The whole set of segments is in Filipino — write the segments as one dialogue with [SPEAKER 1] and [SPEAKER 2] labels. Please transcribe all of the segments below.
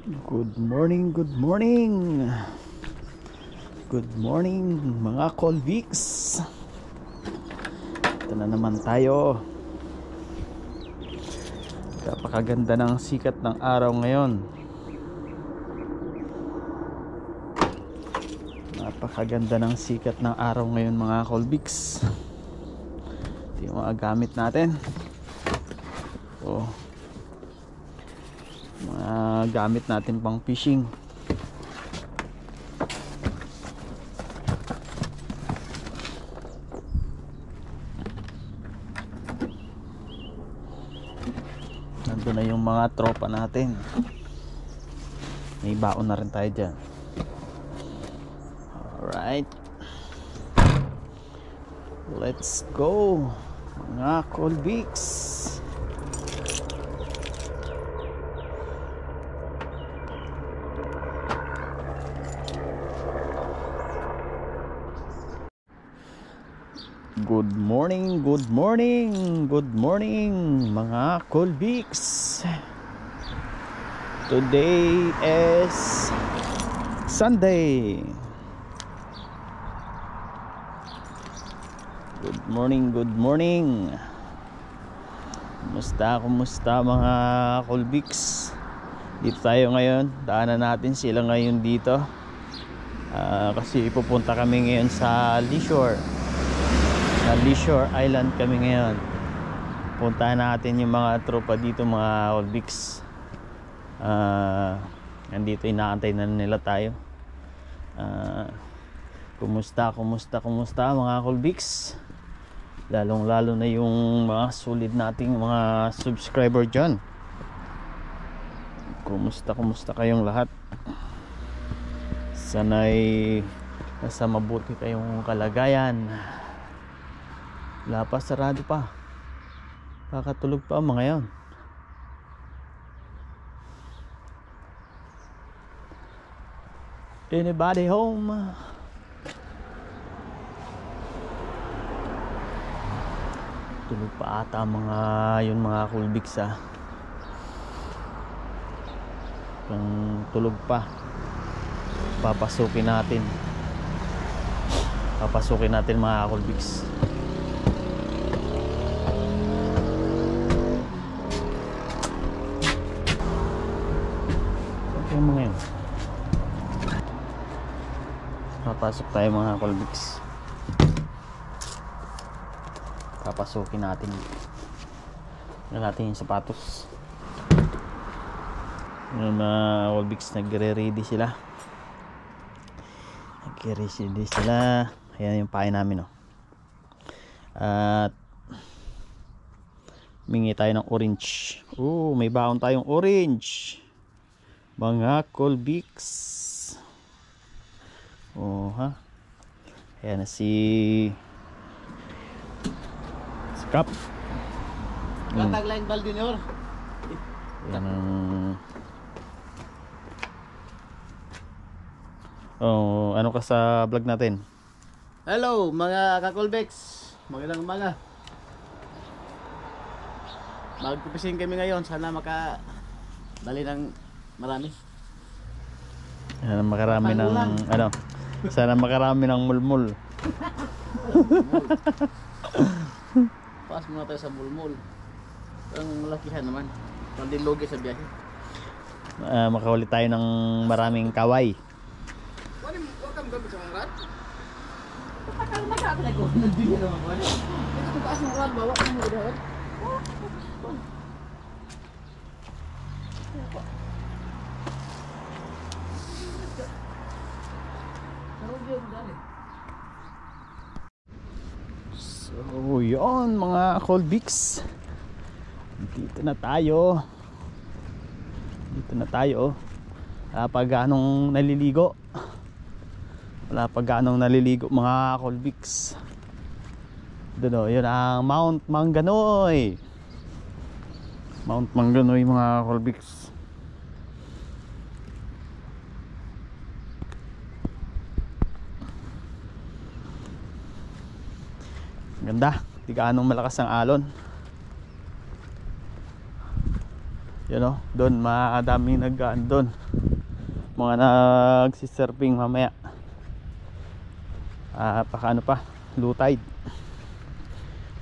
[SPEAKER 1] Good morning, good morning. Good morning mga Colvics. Ito na naman tayo. Napakaganda ng sikat ng araw ngayon. Napakaganda ng sikat ng araw ngayon mga Colvics. Ito yung mga gamit natin. Mga gamit natin pang fishing. Nandun na yung mga tropa natin. May baon na rin tayo dyan. Alright, let's go mga Colvics. Good morning, good morning, good morning mga Colvics. Today is Sunday. Good morning, good morning. Kumusta mga Colvics? Dito tayo ngayon. Daanan natin sila ngayon dito. Kasi pupunta kami ngayon sa Leisure. Sa Leisure Island kami ngayon. Puntahan natin yung mga tropa dito mga Colvics. Nandito inaantay na nila tayo. Kumusta mga Colvics? Lalong lalo na yung mga solid nating mga subscriber dyan. Kumusta kayong lahat? Sana'y nasa mabuti kayong kalagayan. Wala pa, sarado pa. Kakatulog pa mga yan. Anybody home? Tulog pa ata mga Colvics Kung tulog pa, papasukin natin mga Colvics. Okay mga yan. Papasok tayo mga Colvics. Papasukin natin yung sapatos. Yung mga Colvics nagre-ready sila. Ayan yung pain namin At mingi tayo ng orange. May baon tayong orange mga Colvics. Ayan na si Cap.
[SPEAKER 2] Tagline Bal Junior.
[SPEAKER 1] Yan ang ano ka sa vlog natin?
[SPEAKER 2] Hello mga ka-Colvics. Magandang umaga. Magpipising kami ngayon. Sana makadali ng marami.
[SPEAKER 1] Sana makarami ng mulmul.
[SPEAKER 2] Paas muna tayo sa mulmul. Ang malakihan naman. Pandilogi sa biyahe.
[SPEAKER 1] Makahuli tayo ng maraming kaway.
[SPEAKER 2] Welcome gamit sa mga rad. Magkakaroon ko. Nandito naman ko. Ito taas ng rad. Bawa mo mo dahil.
[SPEAKER 1] So yun mga Colvics, dito na tayo. Wala pa ganong naliligo mga Colvics. Doon yun ang Mount Maunganoy mga Colvics. Ganda, di gaanong malakas ang alon. You know, doon madaming naggaan doon. Mga nagsisurfing mamaya. Paka ano pa, low tide.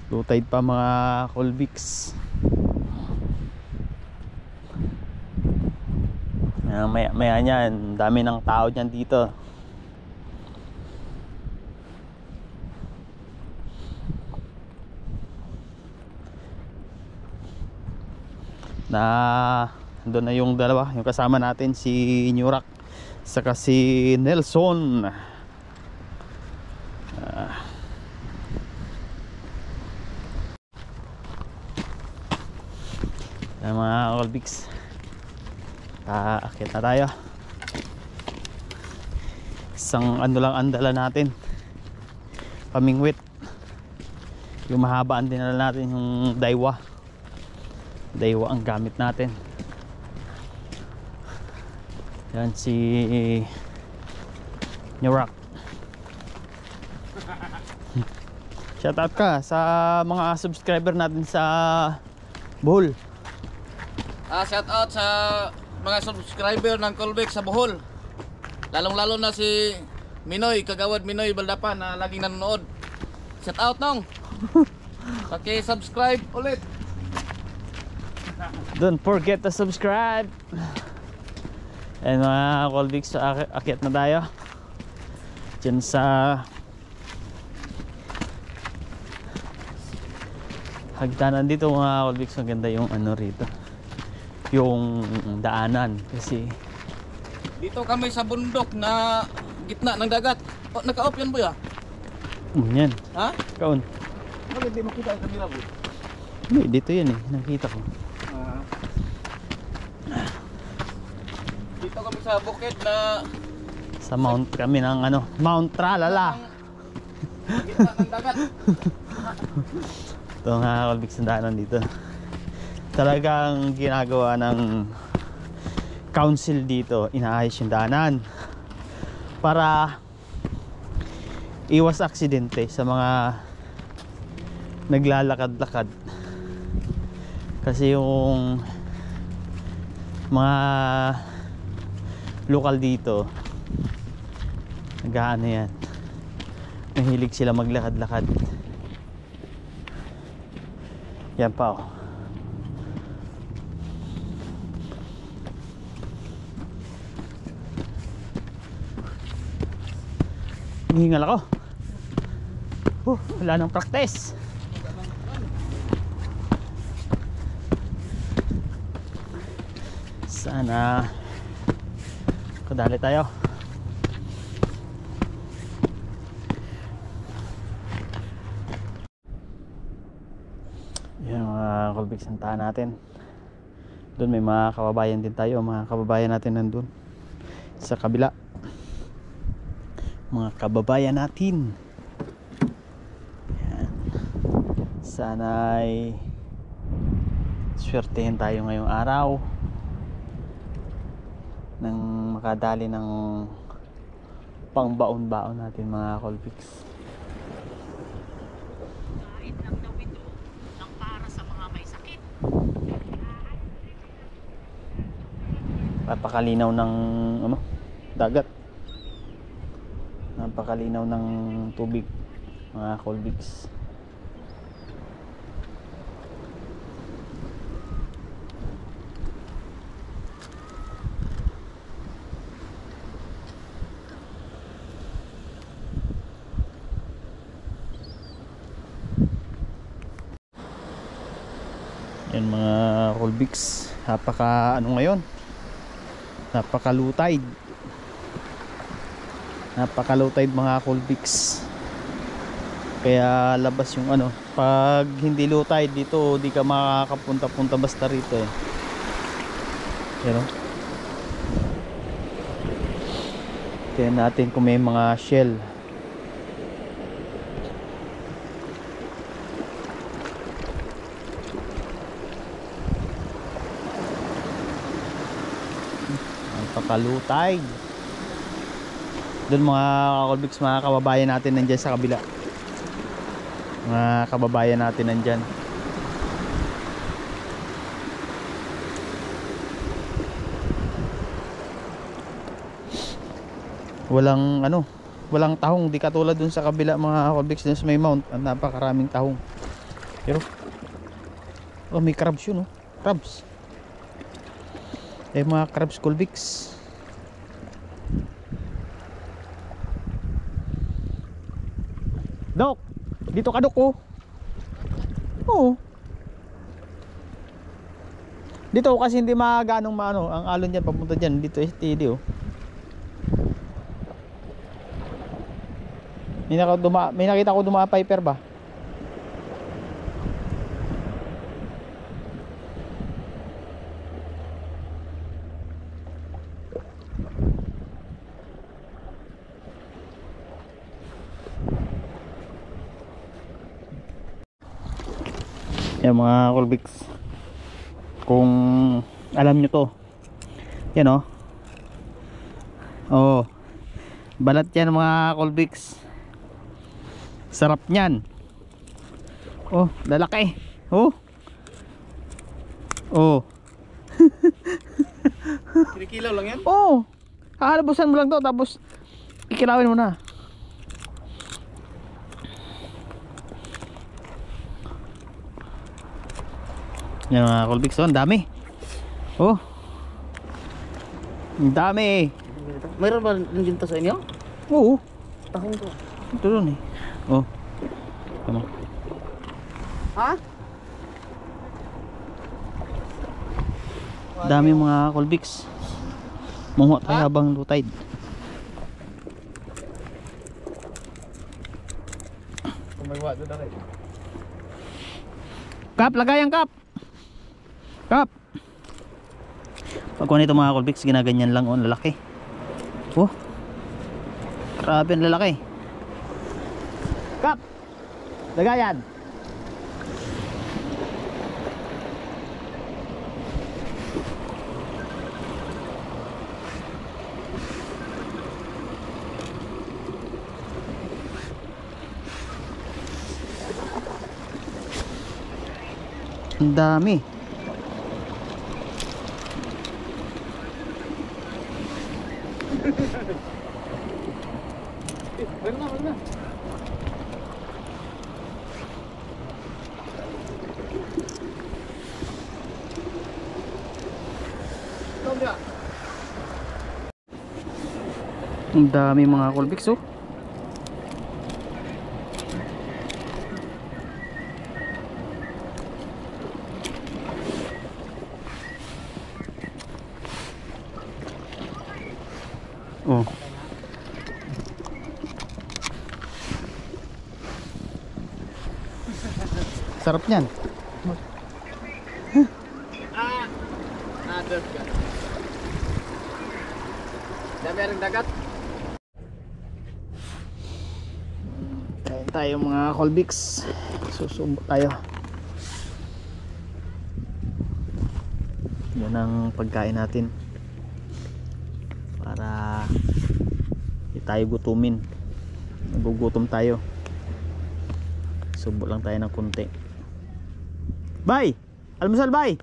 [SPEAKER 1] Low tide pa mga Colbix. Maya niyan, dami ng tao niyan dito. Doon na yung dalawa, yung kasama natin si Nurak saka si Nelson. Mga Colbix, akit na tayo. Isang ano lang ang dala natin, pamingwit. Yung mahaba ang dinala natin, yung Daiwa ang gamit natin. Yan si Nurak. Shoutout ka sa mga subscriber natin sa Bohol.
[SPEAKER 2] Shout out sa mga subscriber ng Colbix sa Bohol. Lalong-lalo na si Minoy, Kagawad Minoy Baldapan na laging nanonood. Shout out nong. Paki-subscribe ulit.
[SPEAKER 1] Don't forget to subscribe. And mga Colbix, akyat na tayo dyan sa hagdanan dito mga Colbix. Maganda yung ano rito, yung daanan, kasi
[SPEAKER 2] Dito kami sa bundok na gitna ng dagat. Naka-off yan boy ah.
[SPEAKER 1] yan.
[SPEAKER 2] Ha?
[SPEAKER 1] Kaon.
[SPEAKER 2] Bakit di makita ang kamera boy?
[SPEAKER 1] Hindi, dito yan eh, nakita ko.
[SPEAKER 2] Dito kami sa bukid na
[SPEAKER 1] Sa mount kami ng ano, Mount Tralala.
[SPEAKER 2] gitna ng dagat.
[SPEAKER 1] Ito nga Colbix ang daanan dito. Talagang ginagawa ng council dito, inaayos yung daanan para iwas aksidente sa mga naglalakad-lakad. Kasi yung mga lokal dito, nag-ano yan, mahilig sila maglakad-lakad. Yan pa oh. Hingal ako. Wala nang practice. Sana kadali tayo. Yan mga Colbix, ang tahan natin. Doon may mga kababayan din tayo. Mga kababayan natin nandun sa kabila. Mga kababayan natin. Yan. Sana'y swertehin tayo ngayong araw nang makadali ng pangbaon-baon natin mga Colbix.
[SPEAKER 3] Kain lang daw ito ng para sa mga may sakit.
[SPEAKER 1] Napakalinaw ng ano, dagat. Napakalinaw ng tubig mga Colbix. Yan mga Colbix, napaka ano ngayon, napaka-low tide. Napaka-low tide mga Colbix. Kaya labas yung ano, pag hindi low tide dito, di ka makakapunta-punta basta rito eh. Yan o. Tingnan natin kung may mga shell. Napaka-low tide. Doon mga Colbix, mga kababayan natin nandyan sa kabila. Mga kababayan natin nandyan. walang ano, walang tahong, di katulad dun sa kabila mga Colbix, dun sa may mount, ang napakaraming tahong. Pero oh, may crabs yun, oh. Crabs. Mga crabs Colbix. Dok, dito ka Dok, oh. Oo. Dito kasi hindi maganong maano ang alon diyan papunta diyan, dito STD, oh. May nakita ko dumaan Piper ba? Yan mga Colbix, kung alam nyo to, yan oh, oh, balat yan mga Colbix, sarap nyan, oh, lalaki, oh, oh.
[SPEAKER 2] Kinikilaw lang yan?
[SPEAKER 1] Oh, hahalabusan mo lang to tapos kikilawin mo na. Yan mga Colbix, oh, ang dami. Oh, ang dami.
[SPEAKER 2] Mayroon ba din to sa inyo?
[SPEAKER 1] Oo,
[SPEAKER 2] Tahong to.
[SPEAKER 1] ito doon eh. Oh, tama.
[SPEAKER 2] Ha?
[SPEAKER 1] Dami mga Colbix. Munguha tayo habang low tide.
[SPEAKER 2] Kumaywa doon na rin.
[SPEAKER 1] Kap, lagay ang kap. Kap. Pag kuha nito mga Colbix, ginaganyan lang, oh, lalaki. Oh, grabe ang lalaki. Kap, lagayan. Ang dami.
[SPEAKER 2] Wala na, wala na.
[SPEAKER 1] Ang dami mga Colbix, oh. Oh. Sarap niyan.
[SPEAKER 2] Nader ka. Dami rin dagat.
[SPEAKER 1] Kain tayo mga Colbix. Susubo tayo. Yan ang pagkain natin para hindi tayo gutumin. Nagugutom tayo. Subo lang tayo ng konti. Bye! Almusal, bye!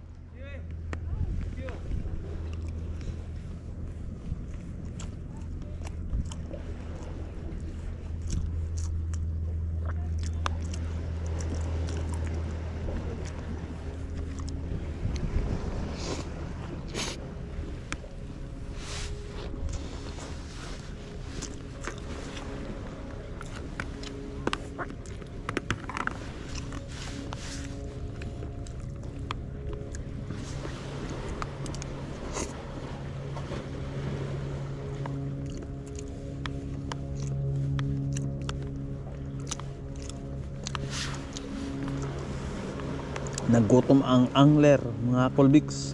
[SPEAKER 1] Nagutom ang angler mga Colbix.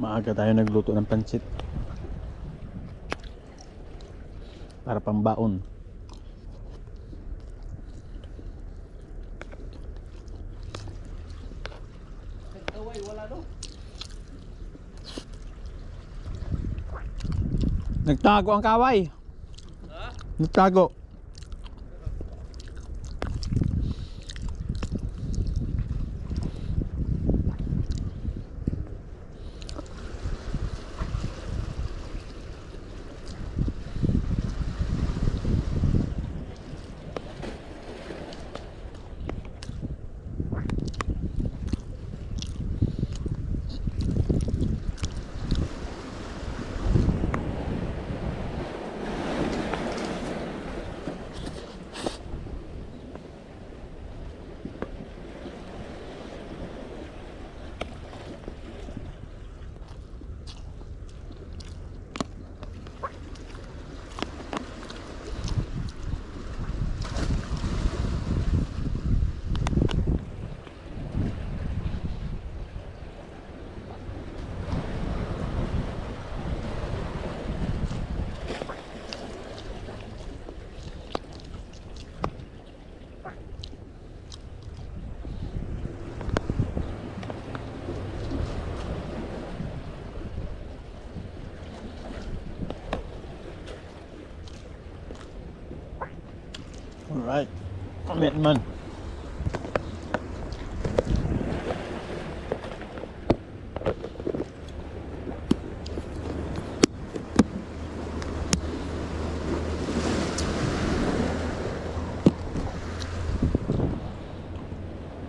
[SPEAKER 1] Maaga tayo nagluto ng pansit para pambaon. Nagtago ang kaway. Nagtago. Alright, amit man.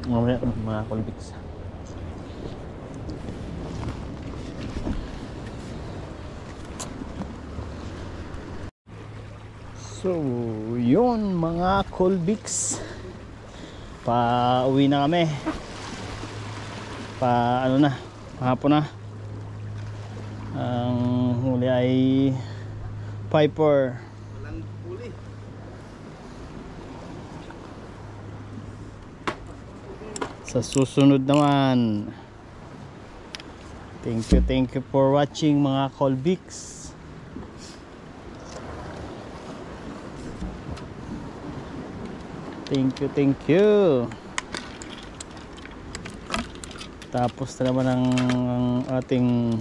[SPEAKER 1] Mamaya mga kulbits. So, yun mga Colbix. Pa-uwi na kami. Ano na, hapon na. Ang huli ay Piper.
[SPEAKER 2] Walang huli.
[SPEAKER 1] Sa susunod naman. Thank you for watching mga Colbix. Thank you. Tapos na naman ang ating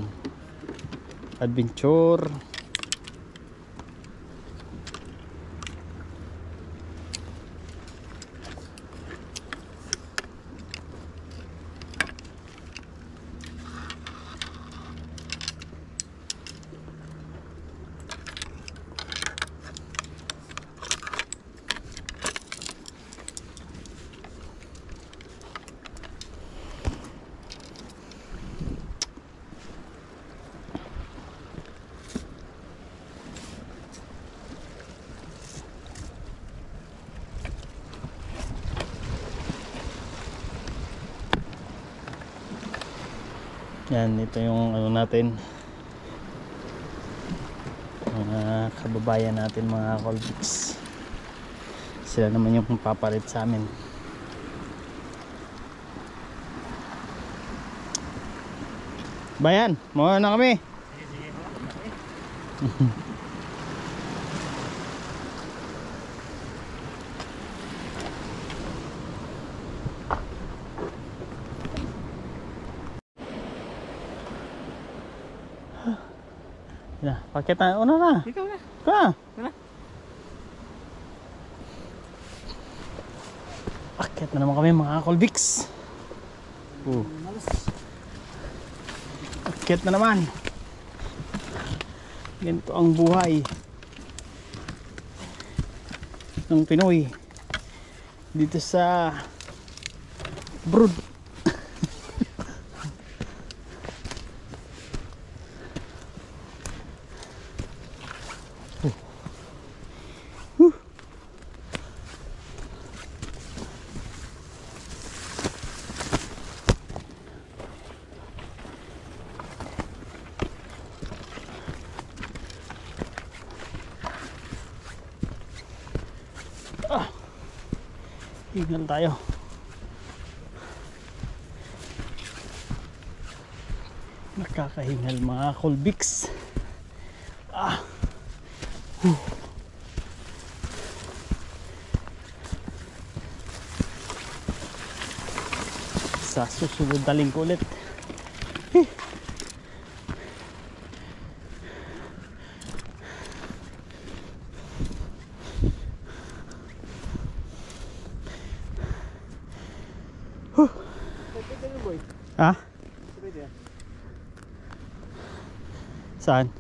[SPEAKER 1] adventure. Yan, ito yung ano natin, mga kababayan natin mga Colbix. Sila naman yung papalit sa amin. Bayan, muna na kami. Ya, paket na, una na.
[SPEAKER 2] Ikaw na.
[SPEAKER 1] Ka.
[SPEAKER 2] Tara.
[SPEAKER 1] Paket na naman kami mga Colbix. Paket na naman. Ganito ang buhay ng Pinoy dito sa Brood. Tingnan tayo. Nakakahingal mga Colbix. Sa susunod na linggo ulit. Ha? Saan?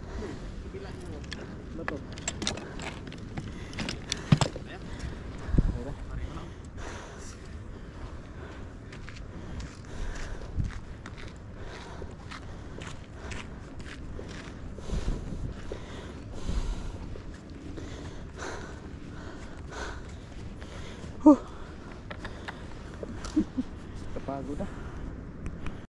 [SPEAKER 2] Kapagod ah.